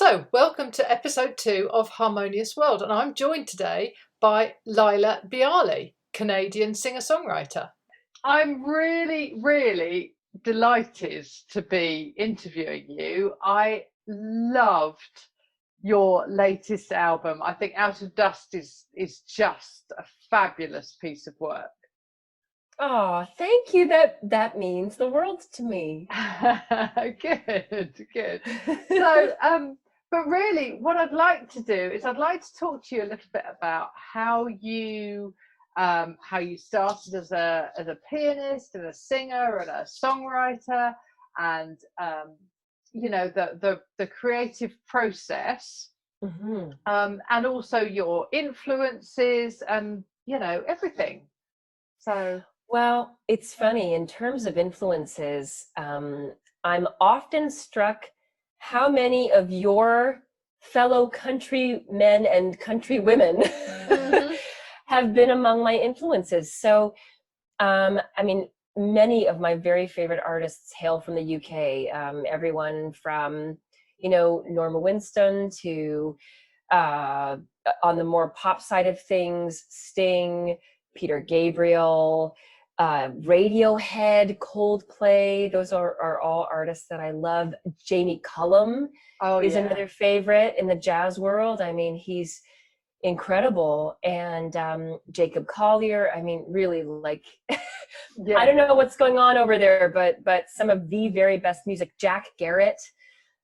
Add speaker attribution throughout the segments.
Speaker 1: So, welcome to episode 2 of Harmonious World, and I'm joined today by Laila Biali, Canadian singer-songwriter. I'm really delighted to be interviewing you. I loved your latest album. I think Out of Dust is just a fabulous piece of work.
Speaker 2: Oh, thank you. That means the world to me.
Speaker 1: Good. So, but really, what I'd like to do is I'd like to talk to you a little bit about how you started as a pianist and a singer and a songwriter, and the creative process,
Speaker 2: Hmm.
Speaker 1: and also your influences and everything. So.
Speaker 2: Well, it's funny in terms of influences. I'm often struck how many of your fellow countrymen and countrywomen
Speaker 1: Mhm.
Speaker 2: have been among my influences. So, I mean, many of my very favorite artists hail from the UK. Everyone from, Norma Winston to uh, on the more pop side of things, Sting, Peter Gabriel, Radiohead, Coldplay. Those are all artists that I love. Jamie Cullum
Speaker 1: Oh
Speaker 2: is
Speaker 1: yeah.
Speaker 2: another favorite in the jazz world. I mean, he's incredible. And Jacob Collier, I mean, really, like, I
Speaker 1: Yeah.
Speaker 2: don't know what's going on over there, but some of the very best music. Jack Garrett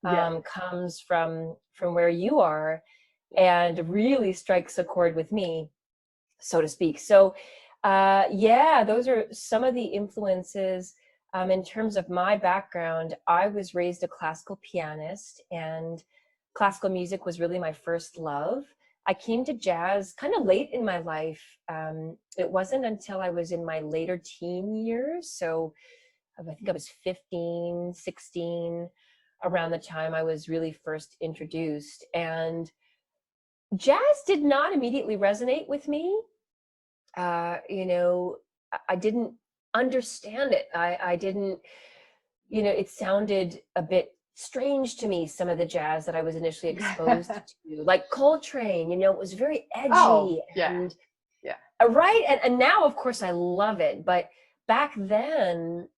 Speaker 1: Yeah.
Speaker 2: comes from where you are, and really strikes a chord with me, so to speak. So, yeah, those are some of the influences. In terms of my background, I was raised a classical pianist, and classical music was really my first love. I came to jazz kind of late in my life. It wasn't until I was in my later teen years. So I think I was 15, 16, around the time I was really first introduced. And jazz did not immediately resonate with me. I didn't understand it. I didn't, it sounded a bit strange to me, some of the jazz that I was initially exposed to, like Coltrane, it was very
Speaker 1: Oh
Speaker 2: edgy
Speaker 1: yeah.
Speaker 2: and
Speaker 1: Yeah.
Speaker 2: right. And now, of course, I love it. But back then,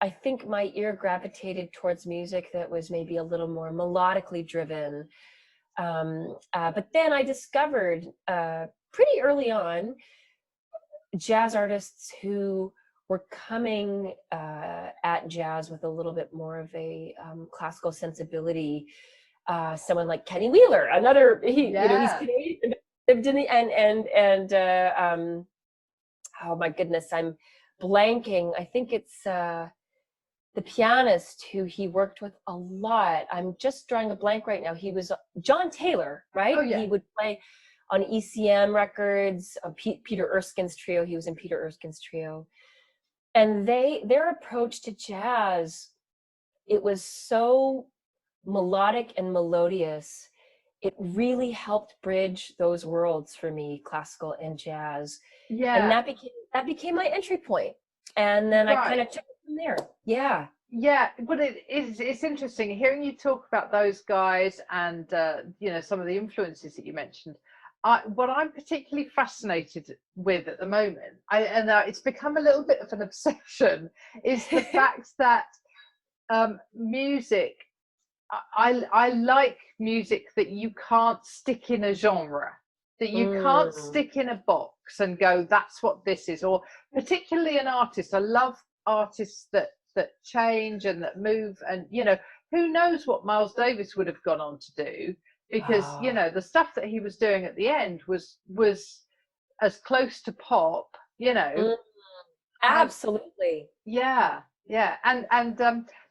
Speaker 2: I think my ear gravitated towards music that was maybe a little more melodically driven. But then I discovered pretty early on jazz artists who were coming at jazz with a little bit more of a classical sensibility. Someone like Kenny Wheeler, another he's
Speaker 1: Yeah.
Speaker 2: Canadian, lived in the oh my goodness, I'm blanking. I think it's the pianist who he worked with a lot. I'm just drawing a blank right now. He was John Taylor,
Speaker 1: Oh
Speaker 2: right?
Speaker 1: yeah.
Speaker 2: He would play on ECM records, Peter Erskine's trio. He was in Peter Erskine's trio. And their approach to jazz, it was so melodic and melodious. It really helped bridge those worlds for me, classical and jazz. And
Speaker 1: Yeah.
Speaker 2: that became my entry point. And then I kind
Speaker 1: Right.
Speaker 2: of took it from there. Yeah.
Speaker 1: Yeah. But it's interesting hearing you talk about those guys and some of the influences that you mentioned. What I'm particularly fascinated with at the moment, it's become a little bit of an obsession, is the fact that music. I like music that you can't stick in a genre, that you can't
Speaker 2: Mm,
Speaker 1: stick in a box and go, that's what this is. Or particularly an artist. I love artists that change and that move. And who knows what Miles Davis would have gone on to do, because
Speaker 2: oh,
Speaker 1: the stuff that he was doing at the end was as close to pop.
Speaker 2: mm,
Speaker 1: And
Speaker 2: absolutely.
Speaker 1: yeah, and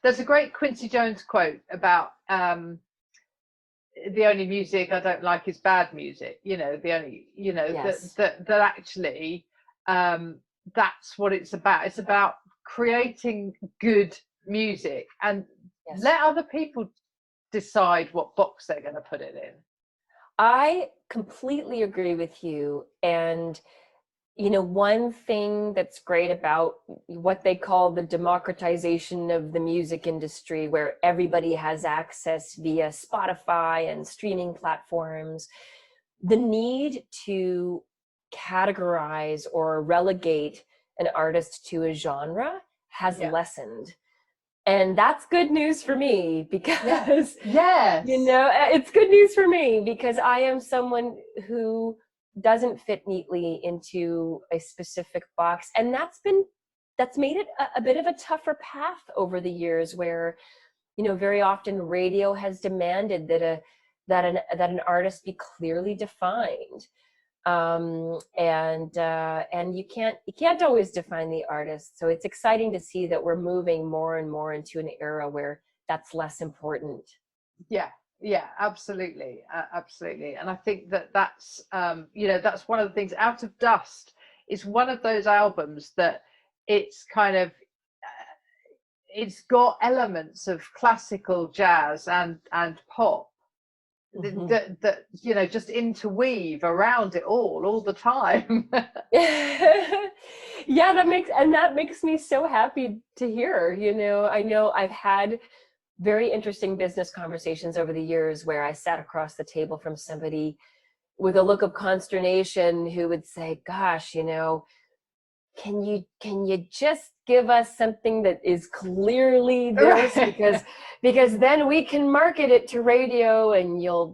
Speaker 1: there's a great Quincy Jones quote about the only music I don't like is bad music. The only
Speaker 2: Yes.
Speaker 1: that actually that's what it's about. It's about creating good music and
Speaker 2: Yes.
Speaker 1: let other people decide what box they're going to put it in.
Speaker 2: I completely agree with you. And one thing that's great about what they call the democratization of the music industry, where everybody has access via Spotify and streaming platforms, the need to categorize or relegate an artist to a genre has lessened. And that's good news for me, because it's good news for me because I am someone who doesn't fit neatly into a specific box, and that's made it a bit of a tougher path over the years, where very often radio has demanded that an artist be clearly defined, and you can't always define the artist. So it's exciting to see that we're moving more and more into an era where that's less important.
Speaker 1: Yeah, absolutely, absolutely. And I think that's that's one of the things. Out of Dust is one of those albums that it's kind of it's got elements of classical jazz and pop that just interweave around it all the time.
Speaker 2: Yeah, that makes me so happy to hear. I know I've had very interesting business conversations over the years where I sat across the table from somebody with a look of consternation who would say, gosh, can you just give us something that is clearly this, because then we can market it to radio, and you're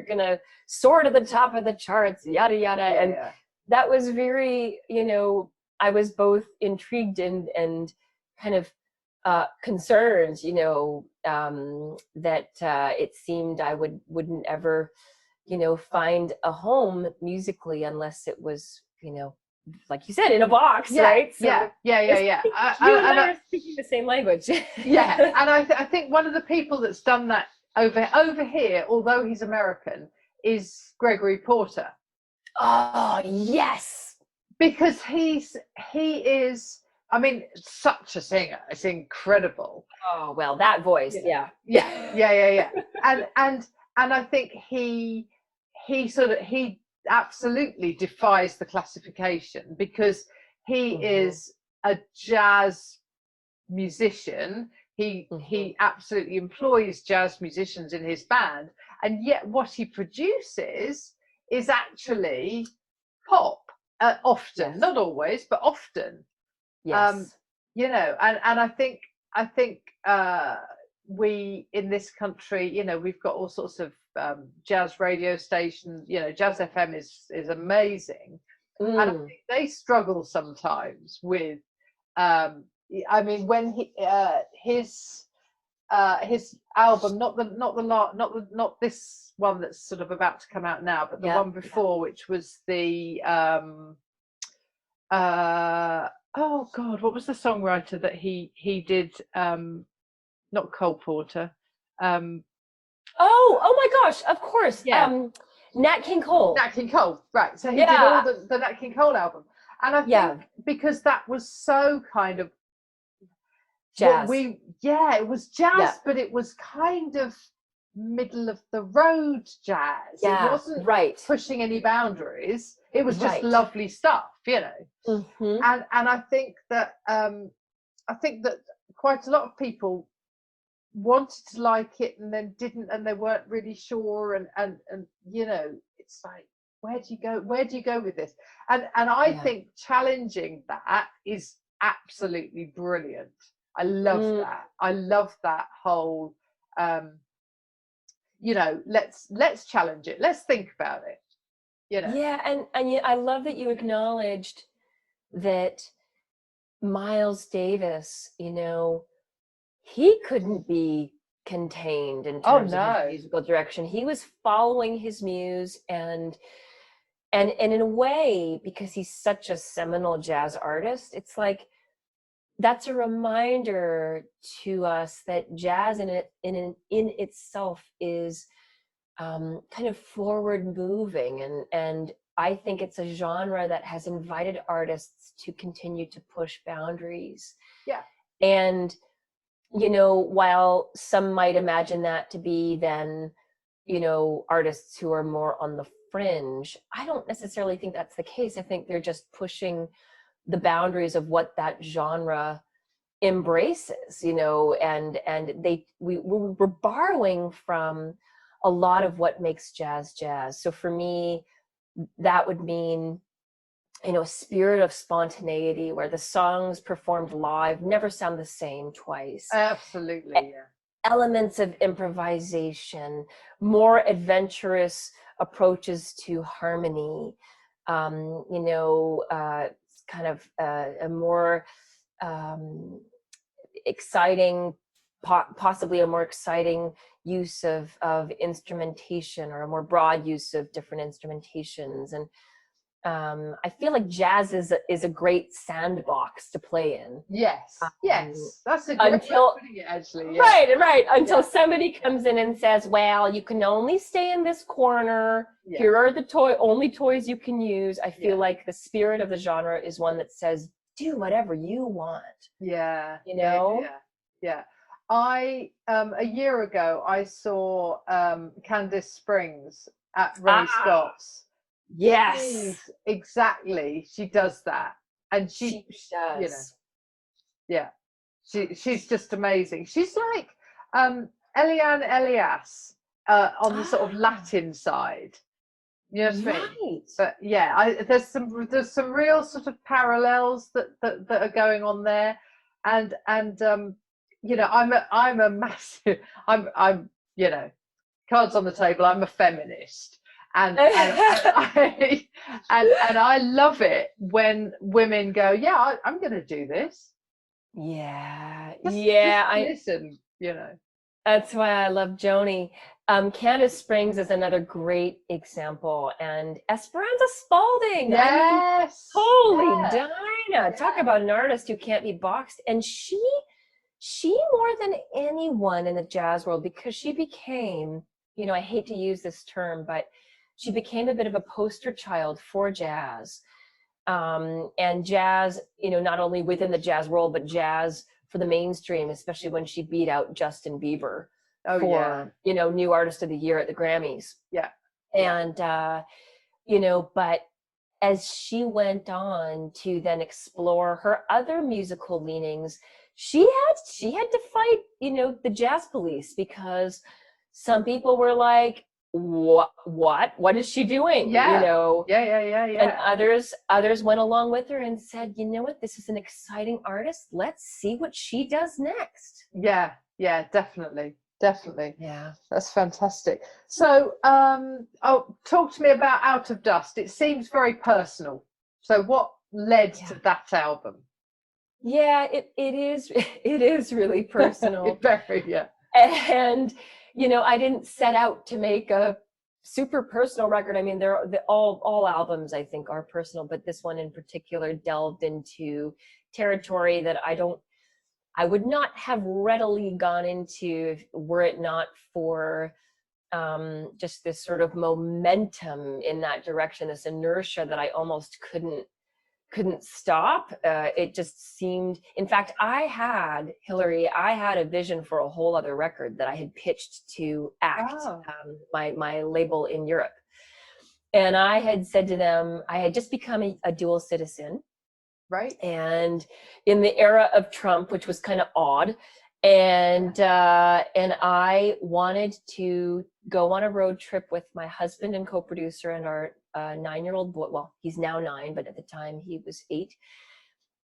Speaker 2: gonna soar to the top of the charts, yada yada. And that was very, I was both intrigued and kind of concerned, that it seemed I wouldn't ever find a home musically unless it was like you said, in a box, right?
Speaker 1: So yeah. You
Speaker 2: and I are speaking the same language.
Speaker 1: Yeah, and I think one of the people that's done that over here, although he's American, is Gregory Porter.
Speaker 2: Oh yes,
Speaker 1: because he is. I mean, such a singer. It's incredible.
Speaker 2: Oh well, that voice,
Speaker 1: yeah. And I think he absolutely defies the classification, because he is a jazz musician. He absolutely employs jazz musicians in his band, and yet what he produces is actually pop, often, not always, but often.
Speaker 2: Yes.
Speaker 1: And I think we in this country, we've got all sorts of jazz radio stations. Jazz FM is amazing, and I think they struggle sometimes with. I mean, when his album, not this one that's sort of about to come out now, but the one before, which was the oh God, what was the songwriter that he did? Not Cole Porter.
Speaker 2: Oh my gosh! Of course.
Speaker 1: Yeah.
Speaker 2: Nat King Cole.
Speaker 1: Nat King Cole, right? So he did all the Nat King Cole album, and I think because that was so kind of
Speaker 2: jazz.
Speaker 1: It was jazz, but it was kind of middle of the road jazz.
Speaker 2: Yeah,
Speaker 1: it wasn't pushing any boundaries. It was just lovely stuff, And I think that quite a lot of people wanted to like it and then didn't, and they weren't really sure, and it's like, where do you go with this? And I think challenging that is absolutely brilliant. I love that. I love that whole let's challenge it, let's think about it.
Speaker 2: Yeah, and I love that you acknowledged that Miles Davis, he couldn't be contained in terms of his musical direction. He was following his muse, and in a way, because he's such a seminal jazz artist, it's like that's a reminder to us that jazz in itself is kind of forward moving, and I think it's a genre that has invited artists to continue to push boundaries.
Speaker 1: Yeah.
Speaker 2: And while some might imagine that to be then artists who are more on the fringe. I don't necessarily think that's the case. I think they're just pushing the boundaries of what that genre embraces, and we're borrowing from a lot of what makes jazz jazz. So for me, that would mean, a spirit of spontaneity where the songs performed live never sound the same twice.
Speaker 1: Absolutely, yeah.
Speaker 2: Elements of improvisation, more adventurous approaches to harmony, kind of a more exciting, possibly a more exciting use of instrumentation, or a more broad use of different instrumentations. And I feel like jazz is a great sandbox to play in.
Speaker 1: Yes, that's a great way of putting it, actually. Yeah.
Speaker 2: Right. Until somebody comes in and says, "Well, you can only stay in this corner. Yeah. Here are the only toys you can use." I feel like the spirit of the genre is one that says, "Do whatever you want."
Speaker 1: Yeah. Yeah. I a year ago I saw Candice Springs at Ronnie Scott's.
Speaker 2: Yes,
Speaker 1: exactly. She does that, and she
Speaker 2: does.
Speaker 1: She's just amazing. She's like Eliane Elias on the sort of Latin side. You know what I mean? But yeah, there's some real sort of parallels that are going on there, and I'm a massive I'm cards on the table. I'm a feminist. And I love it when women go, I'm going to do this. Just listen,
Speaker 2: That's why I love Joni. Candice Springs is another great example, and Esperanza Spalding.
Speaker 1: Yes.
Speaker 2: Holy Dinah! Talk about an artist who can't be boxed. And she more than anyone in the jazz world, because she became, I hate to use this term, but she became a bit of a poster child for jazz, and jazz, not only within the jazz world, but jazz for the mainstream, especially when she beat out Justin Bieber for new artist of the year at the Grammys.
Speaker 1: Yeah.
Speaker 2: And but as she went on to then explore her other musical leanings, she had to fight the jazz police, because some people were like, what is she doing?
Speaker 1: Yeah.
Speaker 2: And others went along with her and said, you know what, this is an exciting artist, let's see what she does next.
Speaker 1: Yeah, definitely.
Speaker 2: Yeah,
Speaker 1: that's fantastic. So talk to me about Out of Dust. It seems very personal. So what led to that album?
Speaker 2: It is really personal.
Speaker 1: Very,
Speaker 2: and I didn't set out to make a super personal record. I mean, all albums I think are personal, but this one in particular delved into territory that I would not have readily gone into were it not for just this sort of momentum in that direction, this inertia that I almost couldn't stop. It just seemed, in fact, Hilary, I had a vision for a whole other record that I had pitched to ACT, my label in Europe. And I had said to them, I had just become a dual citizen.
Speaker 1: Right.
Speaker 2: And in the era of Trump, which was kind of odd. And I wanted to go on a road trip with my husband and co-producer and our 9-year-old boy. Well, he's now 9, but at the time he was 8.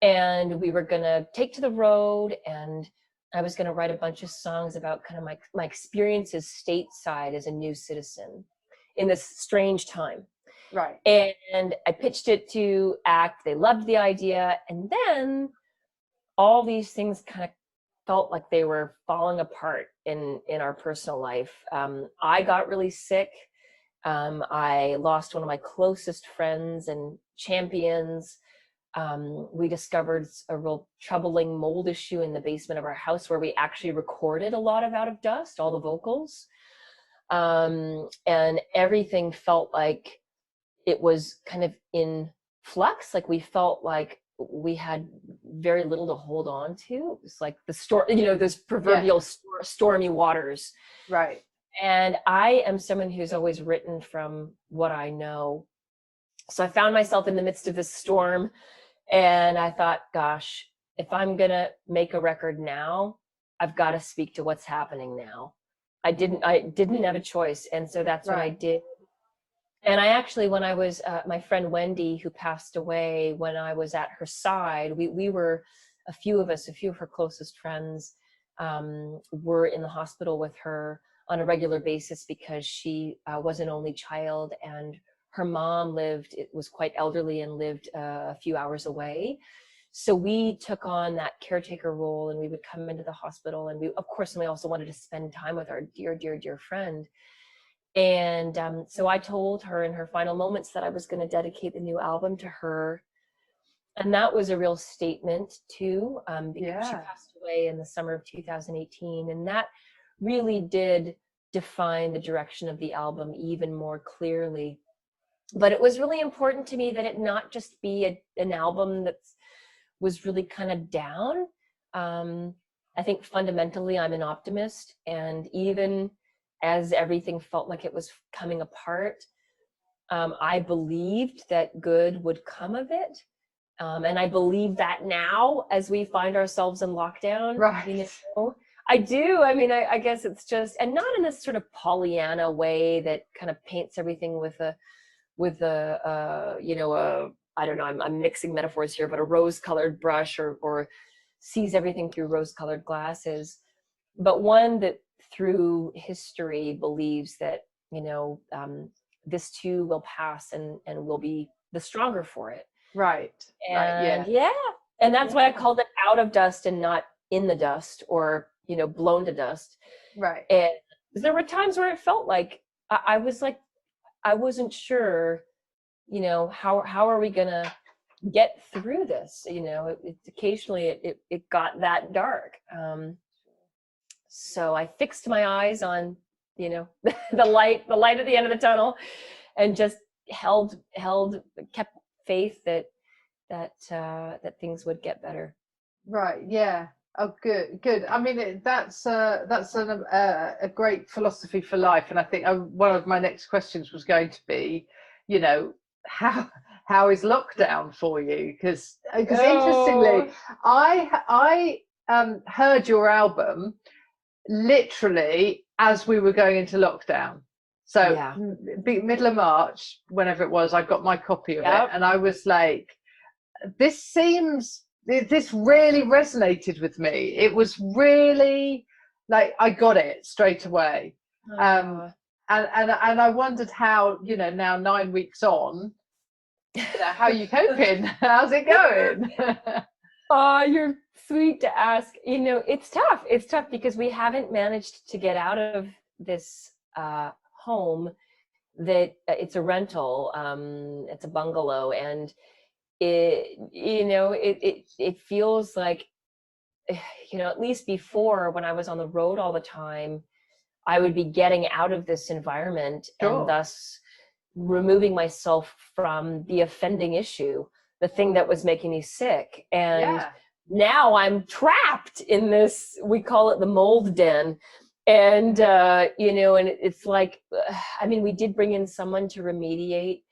Speaker 2: And we were going to take to the road, and I was going to write a bunch of songs about kind of my experiences stateside as a new citizen in this strange time.
Speaker 1: Right.
Speaker 2: And I pitched it to ACT. They loved the idea. And then all these things kind of felt like they were falling apart in our personal life. I got really sick. I lost one of my closest friends and champions. We discovered a real troubling mold issue in the basement of our house, where we actually recorded a lot of Out of Dust, all the vocals. And everything felt like it was kind of in flux. Like we felt like we had very little to hold on to. It was like the storm, those proverbial stormy waters.
Speaker 1: Right.
Speaker 2: And I am someone who's always written from what I know. So I found myself in the midst of this storm, and I thought, gosh, if I'm going to make a record now, I've got to speak to what's happening now. I didn't have a choice. And so that's what I
Speaker 1: Right.
Speaker 2: did. And I actually, when I was, my friend Wendy, who passed away, when I was at her side, we were, a few of her closest friends were in the hospital with her on a regular basis because she was an only child, and her mom was quite elderly and lived a few hours away. So we took on that caretaker role, and we would come into the hospital, and we, of course, and we also wanted to spend time with our dear, dear, dear friend. And so I told her in her final moments that I was going to dedicate the new album to her. And that was a real statement too, because she passed away in the summer of 2018. And that really did define the direction of the album even more clearly. But it was really important to me that it not just be an album that was really kind of down. I think fundamentally I'm an optimist, and even as everything felt like it was coming apart, I believed that good would come of it. And I believe that now as we find ourselves in lockdown.
Speaker 1: Right.
Speaker 2: You know, I do. I mean, I guess it's just, and not in this sort of Pollyanna way that kind of paints everything with a, I don't know, I'm mixing metaphors here, but a rose-colored brush, or sees everything through rose-colored glasses, but one that through history believes that, this too will pass, and we'll be the stronger for it.
Speaker 1: Right.
Speaker 2: And and that's why I called it Out of Dust and not In the Dust, or, blown to dust.
Speaker 1: Right.
Speaker 2: And there were times where it felt like I was like, I wasn't sure, how are we gonna get through this? Occasionally it got that dark. So I fixed my eyes on, the light at the end of the tunnel, and just kept faith that things would get better.
Speaker 1: Right. Yeah. Oh, good. Good. I mean, that's a great philosophy for life, and I think one of my next questions was going to be, you know, how is lockdown for you? Because interestingly, I heard your album literally as we were going into lockdown. So
Speaker 2: Yeah.
Speaker 1: middle of March, whenever it was, I got my copy of
Speaker 2: Yep.
Speaker 1: it, and I was like, this really resonated with me. It was really like I got it straight away. And I wondered how, now 9 weeks on, how you coping? How's it going?
Speaker 2: Oh, you're sweet to ask. It's tough. It's tough because we haven't managed to get out of this home. That it's a rental. It's a bungalow, and it feels like, at least before, when I was on the road all the time, I would be getting out of this environment,
Speaker 1: Sure.
Speaker 2: and thus removing myself from the offending issue, the thing that was making me sick. And now I'm trapped in this, we call it the mold den. And, and it's like, I mean, we did bring in someone to remediate.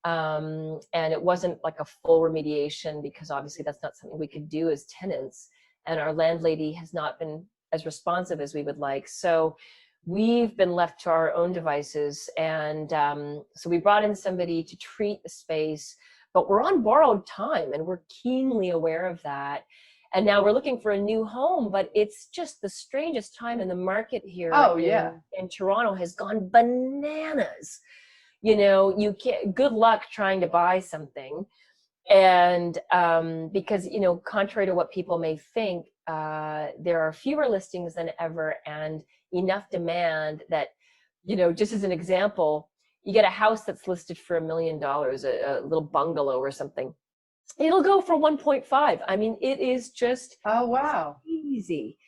Speaker 2: And it wasn't like a full remediation, because obviously that's not something we could do as tenants. And our landlady has not been as responsive as we would like. So we've been left to our own devices. And so we brought in somebody to treat the space, but we're on borrowed time, and we're keenly aware of that. And now we're looking for a new home, but it's just the strangest time in the market here. In Toronto has gone bananas. You can't, good luck trying to buy something. And because, contrary to what people may think, there are fewer listings than ever, and enough demand that, just as an example, you get a house that's listed for $1 million, a little bungalow or something. It'll go for 1.5. I mean, it is just easy.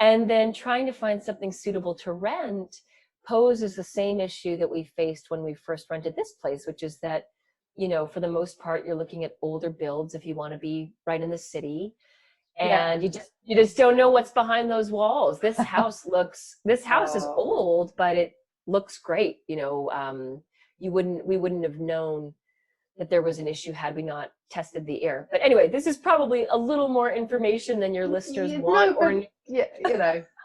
Speaker 2: And then trying to find something suitable to rent poses the same issue that we faced when we first rented this place, which is that, for the most part, you're looking at older builds if you want to be right in the city.
Speaker 1: Yeah.
Speaker 2: and you just don't know what's behind those walls. This house is
Speaker 1: Oh,
Speaker 2: old, but it looks great. We wouldn't have known that there was an issue had we not tested the air. But anyway, this is probably a little more information than your listeners want
Speaker 1: no,
Speaker 2: or
Speaker 1: but yeah,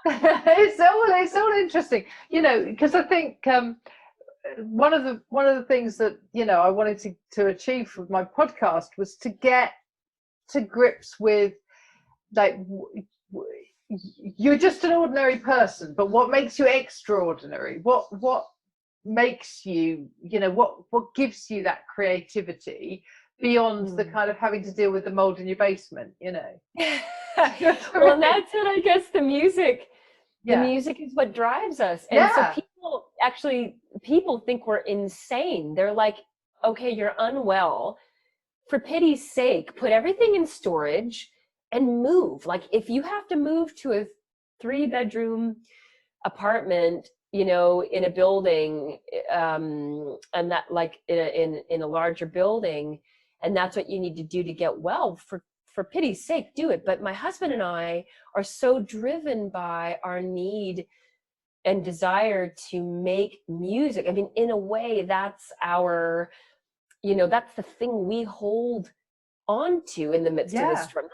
Speaker 1: it's all interesting, because I think one of the things that I wanted to achieve with my podcast was to get to grips with, like, you're just an ordinary person, but what makes you extraordinary? What makes you, what gives you that creativity beyond the kind of having to deal with the mold in your basement,
Speaker 2: Well, and that's it. I guess the music
Speaker 1: Yeah.
Speaker 2: is what drives us. And so
Speaker 1: Yeah.
Speaker 2: people think we're insane. They're like, okay, you're unwell. For pity's sake, put everything in storage and move. Like, if you have to move to a 3-bedroom apartment, in a building, and that, like, in a larger building, and that's what you need to do to get well, for pity's sake, do it. But my husband and I are so driven by our need and desire to make music. I mean, in a way, that's that's the thing we hold onto in the midst of the storm.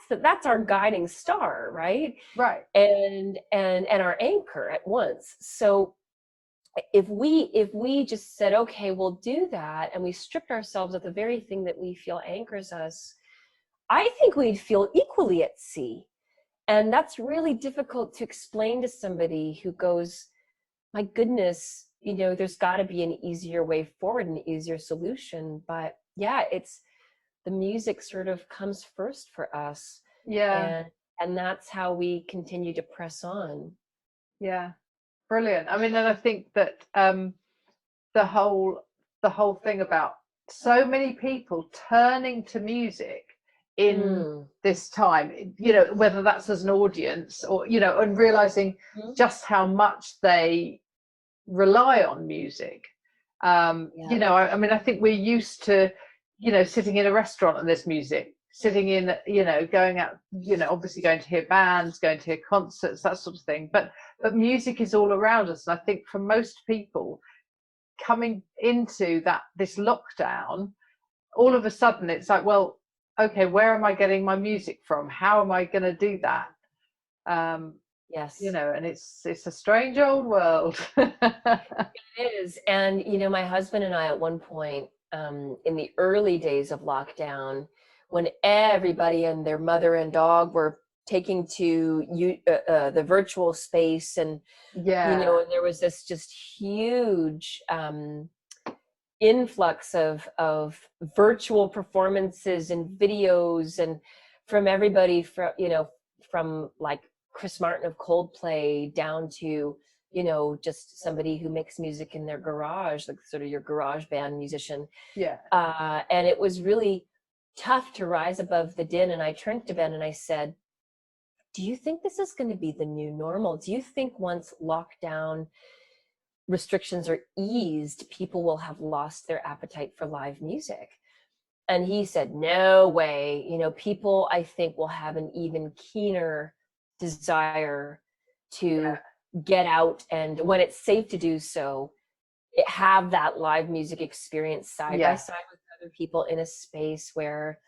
Speaker 2: That's our guiding star, right?
Speaker 1: Right.
Speaker 2: And our anchor at once. So if we just said, okay, we'll do that, and we stripped ourselves of the very thing that we feel anchors us, I think we'd feel equally at sea. And that's really difficult to explain to somebody who goes, my goodness, there's got to be an easier way forward, an easier solution. But yeah, it's the music sort of comes first for us.
Speaker 1: Yeah.
Speaker 2: And that's how we continue to press on.
Speaker 1: Yeah. Brilliant. I mean, and I think that the whole thing about so many people turning to music in this time, whether that's as an audience or, and realizing just how much they rely on music. I mean, I think we're used to, sitting in a restaurant and there's music, sitting in, going out, obviously going to hear bands, going to hear concerts, that sort of thing. But music is all around us. And I think for most people coming into this lockdown, all of a sudden it's like, well, okay, where am I getting my music from? How am I going to do that?
Speaker 2: Yes.
Speaker 1: And it's a strange old world.
Speaker 2: It is. And, my husband and I, at one point, in the early days of lockdown, when everybody and their mother and dog were taking to the virtual space, and, and there was this just huge influx of virtual performances and videos, and from everybody from like Chris Martin of Coldplay down to just somebody who makes music in their garage, like sort of your garage band musician. And it was really tough to rise above the din. And I turned to Ben and I said, do you think this is going to be the new normal? Do you think once lockdown restrictions are eased, people will have lost their appetite for live music? And he said, no way. People, I think, will have an even keener desire to get out, and when it's safe to do so, have that live music experience side by side with other people in a space where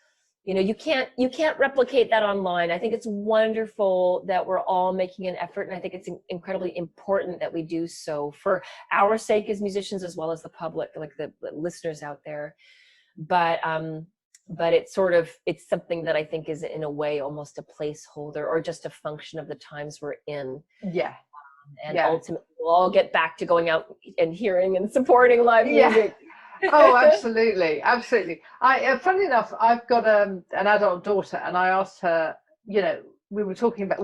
Speaker 2: you can't replicate that online. I think it's wonderful that we're all making an effort, and I think it's incredibly important that we do so for our sake as musicians, as well as the public, like the listeners out there. But it's something that I think is, in a way, almost a placeholder or just a function of the times we're in. And ultimately we'll all get back to going out and hearing and supporting live music.
Speaker 1: Oh, absolutely. Funny enough, I've got an adult daughter, and I asked her, we were talking about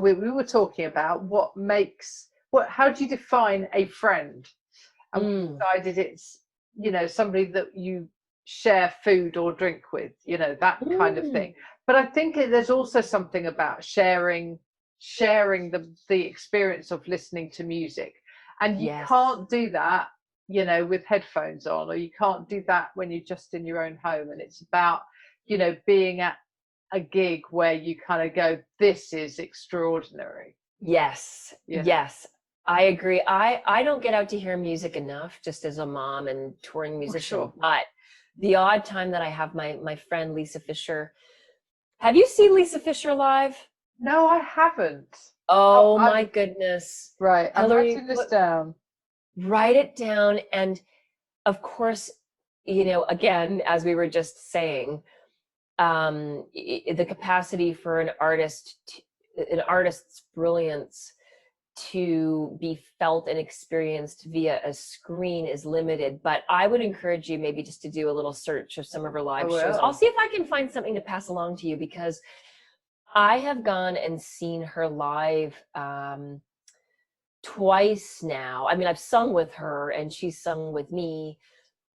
Speaker 1: how do you define a friend? And we decided it's, somebody that you share food or drink with, that kind of thing. But I think there's also something about sharing the experience of listening to music, and you can't do that with headphones on, or you can't do that when you're just in your own home. And it's about being at a gig where you kind of go, this is extraordinary?
Speaker 2: Yes,
Speaker 1: You know?
Speaker 2: yes, I agree. I don't get out to hear music enough just as a mom and touring
Speaker 1: Oh,
Speaker 2: musician,
Speaker 1: sure.
Speaker 2: but the odd time that I have my friend Lisa Fisher. Have you seen Lisa Fisher live?
Speaker 1: No, I haven't. Oh,
Speaker 2: Oh my goodness.
Speaker 1: right. I'm
Speaker 2: Hilary,
Speaker 1: writing this down.
Speaker 2: write it down. And of course, again, as we were just saying, the capacity for an artist's brilliance to be felt and experienced via a screen is limited. But I would encourage you maybe just to do a little search of some of her live shows. I'll see if I can find something to pass along to you, because I have gone and seen her live twice now. I mean, I've sung with her and she's sung with me,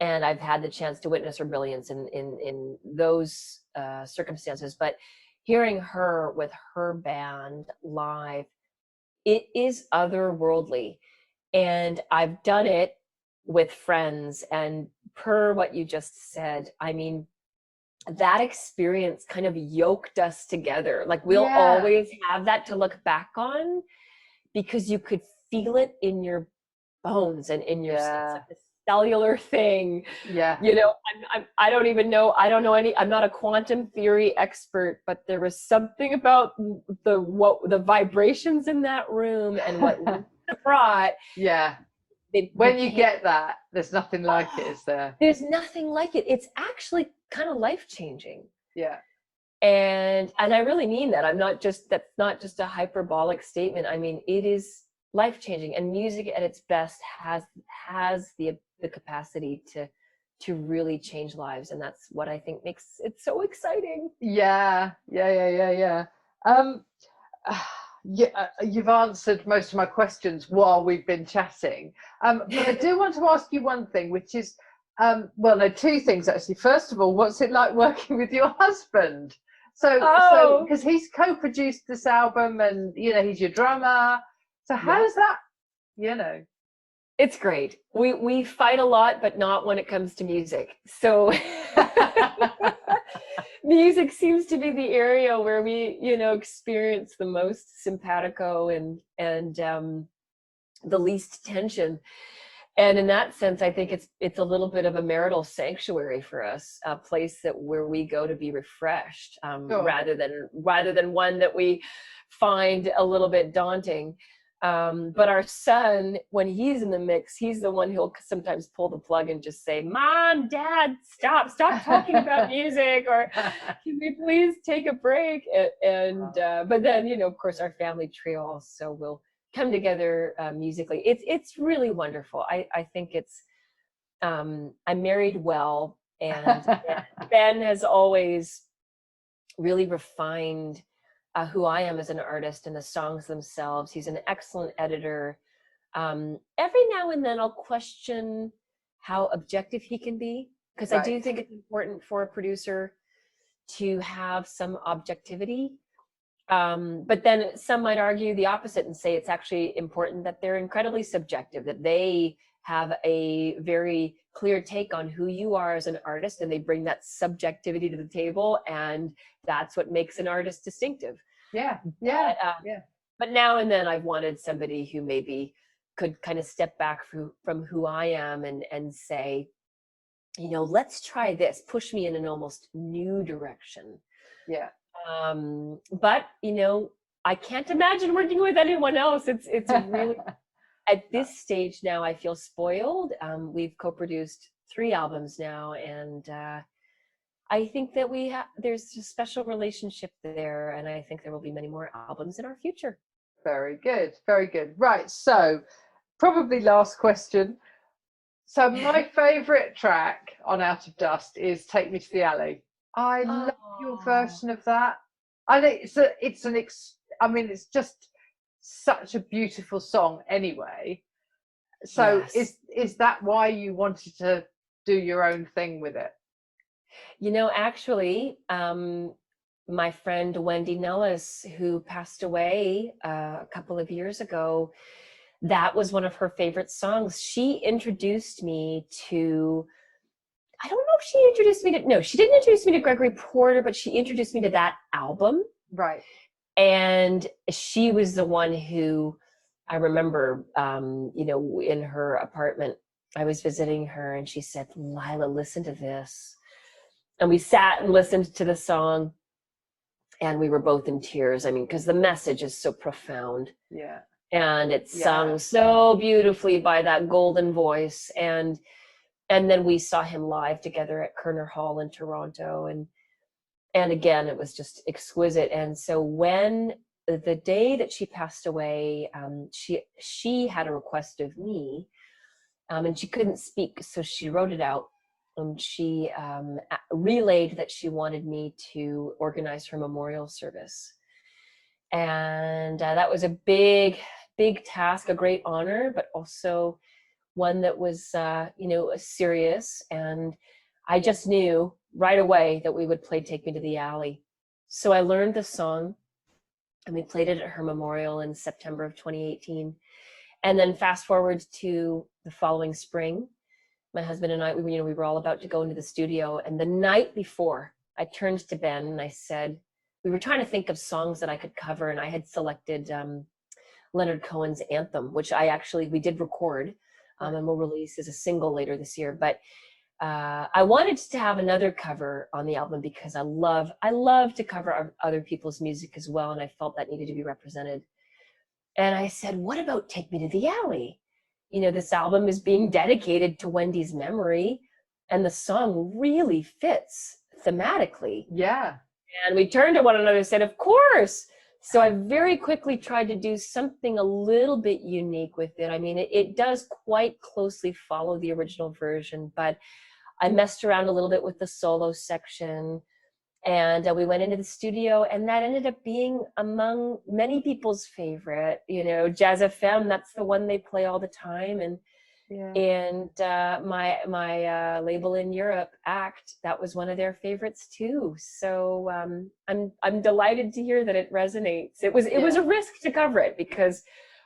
Speaker 2: and I've had the chance to witness her brilliance in those circumstances. But hearing her with her band live, it is otherworldly. And I've done it with friends, and per what you just said, I mean, that experience kind of yoked us together. Like, we'll always have that to look back on, because you could feel it in your bones and in your cellular thing. I don't even know, I'm not a quantum theory expert, but there was something about the vibrations in that room and what Lisa brought.
Speaker 1: When you get that, there's nothing like it, is there?
Speaker 2: There's nothing like it. It's actually kind of life-changing. And I really mean that. That's not just a hyperbolic statement. I mean, it is life-changing, and music at its best has the capacity to really change lives, and that's what I think makes it so exciting.
Speaker 1: You've answered most of my questions while we've been chatting, but I do want to ask you one thing, which is two things actually. First of all, what's it like working with your husband? So because he's co-produced this album, and he's your drummer, so how does that,
Speaker 2: It's great. We fight a lot, but not when it comes to music. So music seems to be the area where we, experience the most simpatico and the least tension. And in that sense, I think it's a little bit of a marital sanctuary for us, a place where we go to be refreshed, rather than one that we find a little bit daunting. But our son, when he's in the mix, he's the one who'll sometimes pull the plug and just say, "Mom, Dad, stop talking about music," or "Can we please take a break?" But then, of course, our family trio also will come together musically. It's really wonderful. I think I'm married well, and Ben has always really refined who I am as an artist and the songs themselves. He's an excellent editor. Every now and then I'll question how objective he can be, because I do think it's important for a producer to have some objectivity. But then some might argue the opposite and say it's actually important that they're incredibly subjective, that they have a very clear take on who you are as an artist, and they bring that subjectivity to the table, and that's what makes an artist distinctive. But now and then I've wanted somebody who maybe could kind of step back from who I am and say, let's try this, push me in an almost new direction. But I can't imagine working with anyone else. It's really at this stage now, I feel spoiled. We've co-produced 3 albums now, and I think that there's a special relationship there, and I think there will be many more albums in our future.
Speaker 1: Very good, very good. Right, so probably last question. So my favorite track on Out of Dust is "Take Me to the Alley." I love your version of that. I think it's just such a beautiful song anyway. So is that why you wanted to do your own thing with it?
Speaker 2: Actually, my friend Wendy Nellis, who passed away a couple of years ago, that was one of her favorite songs. She introduced me to I don't know if she introduced me to, no, she didn't introduce me to Gregory Porter, but she introduced me to that album.
Speaker 1: Right.
Speaker 2: And she was the one who, I remember, in her apartment, I was visiting her and she said, Laila, listen to this. And we sat and listened to the song and we were both in tears. I mean, because the message is so profound.
Speaker 1: Yeah.
Speaker 2: And it's sung so beautifully by that golden voice. And then we saw him live together at Kerner Hall in Toronto. And again, it was just exquisite. And so when the day that she passed away, she had a request of me, and she couldn't speak, so she wrote it out. And she relayed that she wanted me to organize her memorial service. And that was a big, big task, a great honor, but also one that was, serious. And I just knew right away that we would play Take Me to the Alley. So I learned the song and we played it at her memorial in September of 2018. And then fast forward to the following spring, my husband and I, we were all about to go into the studio. And the night before, I turned to Ben and I said, we were trying to think of songs that I could cover. And I had selected Leonard Cohen's Anthem, which we did record and we'll release as a single later this year. But I wanted to have another cover on the album because I love to cover other people's music as well. And I felt that needed to be represented. And I said, what about Take Me to the Alley? This album is being dedicated to Wendy's memory and the song really fits thematically.
Speaker 1: Yeah.
Speaker 2: And we turned to one another and said, of course. So I very quickly tried to do something a little bit unique with it. I mean, it does quite closely follow the original version, but I messed around a little bit with the solo section. And we went into the studio, and that ended up being among many people's favorite. Jazz FM, that's the one they play all the time. And my label in Europe, Act, that was one of their favorites too. So I'm delighted to hear that it resonates. It was a risk to cover it because,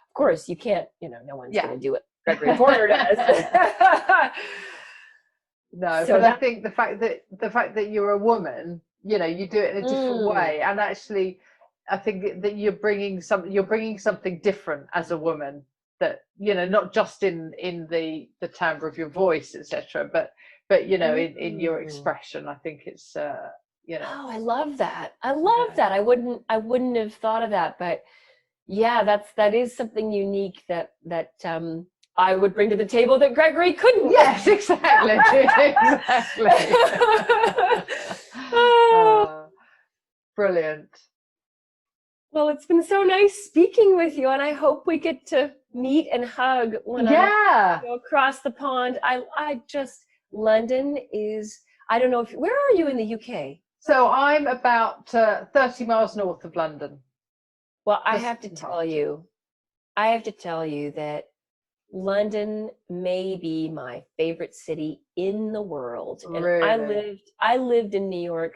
Speaker 2: of course, you can't. No one's going to do it. Gregory Porter does.
Speaker 1: No, so but I think the fact that you're a woman, you do it in a different way, and actually, I think that you're bringing something different as a woman. That not just in the timbre of your voice, etc., but in your expression. I think it's
Speaker 2: Oh, I love that. That. I wouldn't have thought of that, but yeah, that is something unique that I would bring to the table that Gregory couldn't.
Speaker 1: Yes, exactly. Exactly. Brilliant.
Speaker 2: Well, it's been so nice speaking with you, and I hope we get to meet and hug when I go across the pond. London is, I don't know where are you in the UK?
Speaker 1: So I'm about 30 miles north of London.
Speaker 2: Well, I have to tell you that London may be my favorite city in the world. And
Speaker 1: really?
Speaker 2: I lived in New York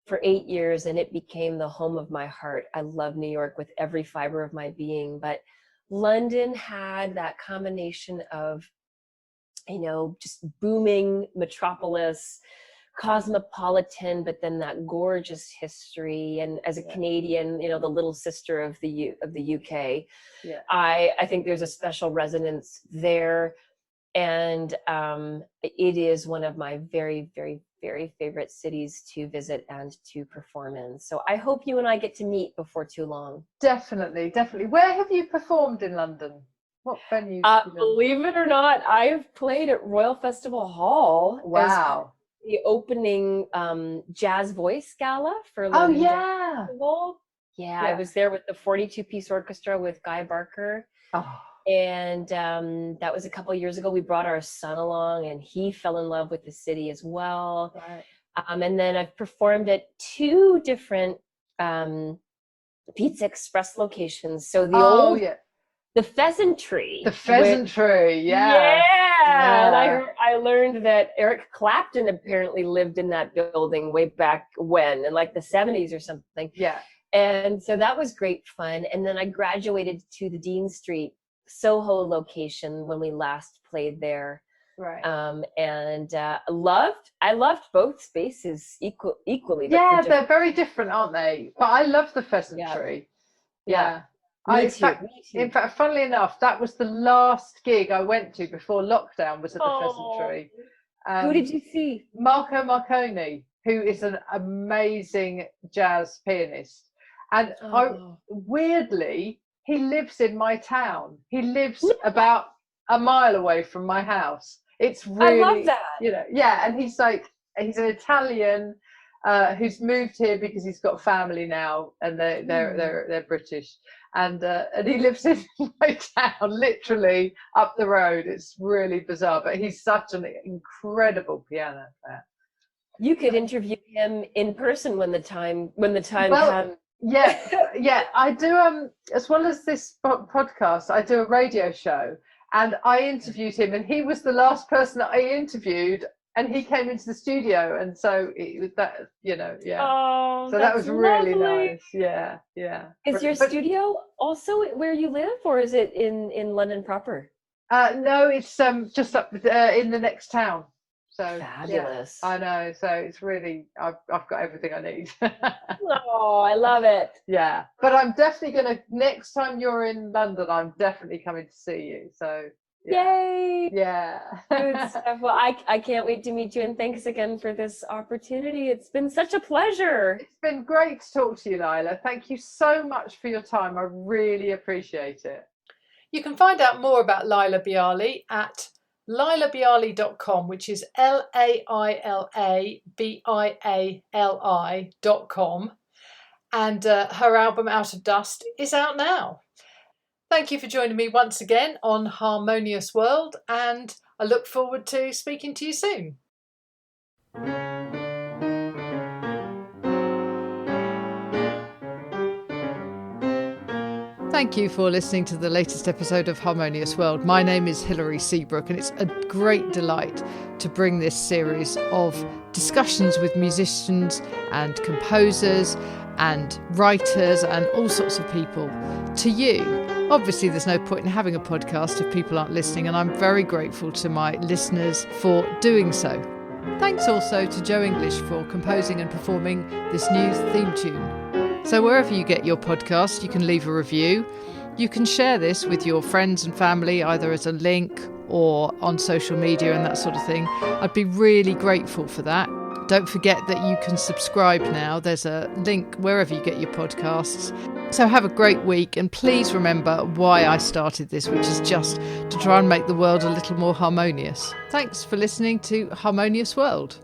Speaker 2: for 8 years, and it became the home of my heart. I love New York with every fiber of my being, but London had that combination of, just booming metropolis, cosmopolitan, but then that gorgeous history. And as a Canadian, the little sister of the UK, I think there's a special resonance there. And it is one of my very, very, very favorite cities to visit and to perform in. So I hope you and I get to meet before too long.
Speaker 1: Definitely. Where have you performed in London? What venues?
Speaker 2: Believe it or not, I've played at Royal Festival Hall.
Speaker 1: Wow.
Speaker 2: The opening Jazz Voice Gala for London Jazz Festival. Yeah, I was there with the 42-piece orchestra with Guy Barker.
Speaker 1: Oh.
Speaker 2: And that was a couple of years ago. We brought our son along, and he fell in love with the city as well.
Speaker 1: Right.
Speaker 2: And then I've performed at 2 different Pizza Express locations. So the Pheasantry.
Speaker 1: The Pheasantry,
Speaker 2: Yeah. And I learned that Eric Clapton apparently lived in that building way back when, in like the 70s or something.
Speaker 1: Yeah.
Speaker 2: And so that was great fun. And then I graduated to the Dean Street Soho location when we last played there.
Speaker 1: Right.
Speaker 2: And I loved both spaces equally.
Speaker 1: Yeah, they're very different, aren't they? But I love the Pheasantry. Yeah.
Speaker 2: Me too.
Speaker 1: In fact, funnily enough, that was the last gig I went to before lockdown, was at the Pheasantry.
Speaker 2: Who did you see?
Speaker 1: Marco Marconi, who is an amazing jazz pianist. And weirdly, he lives in my town. He lives about a mile away from my house. It's really,
Speaker 2: I love that.
Speaker 1: Yeah. And he's an Italian who's moved here because he's got family now, and they're British. And he lives in my town, literally up the road. It's really bizarre, but he's such an incredible piano player.
Speaker 2: You could interview him in person when the time comes.
Speaker 1: Yeah. I do. As well as this podcast, I do a radio show, and I interviewed him, and he was the last person that I interviewed. And he came into the studio, and so it was that, yeah.
Speaker 2: Oh,
Speaker 1: so that was really
Speaker 2: lovely.
Speaker 1: nice. Yeah.
Speaker 2: Is your studio also where you live, or is it in London proper?
Speaker 1: No, it's just up in the next town. So
Speaker 2: fabulous.
Speaker 1: Yeah, I know. So it's really, I've got everything I need.
Speaker 2: Oh, I love it.
Speaker 1: Yeah, but I'm definitely next time you're in London, I'm definitely coming to see you. So. Yeah.
Speaker 2: Yay!
Speaker 1: Yeah.
Speaker 2: Good stuff. Well, I can't wait to meet you, and thanks again for this opportunity. It's been such a pleasure.
Speaker 1: It's been great to talk to you, Laila. Thank you so much for your time. I really appreciate it. You can find out more about Laila Biali at lailabiali.com, which is LAILABIALI.com, and her album Out of Dust is out now. Thank you for joining me once again on Harmonious World, and I look forward to speaking to you soon. Thank you for listening to the latest episode of Harmonious World. My name is Hilary Seabrook, and it's a great delight to bring this series of discussions with musicians and composers and writers and all sorts of people to you. Obviously, there's no point in having a podcast if people aren't listening, and I'm very grateful to my listeners for doing so. Thanks also to Joe English for composing and performing this new theme tune. So wherever you get your podcast, you can leave a review. You can share this with your friends and family, either as a link or on social media and that sort of thing. I'd be really grateful for that. Don't forget that you can subscribe now. There's a link wherever you get your podcasts. So have a great week, and please remember why I started this, which is just to try and make the world a little more harmonious. Thanks for listening to Harmonious World.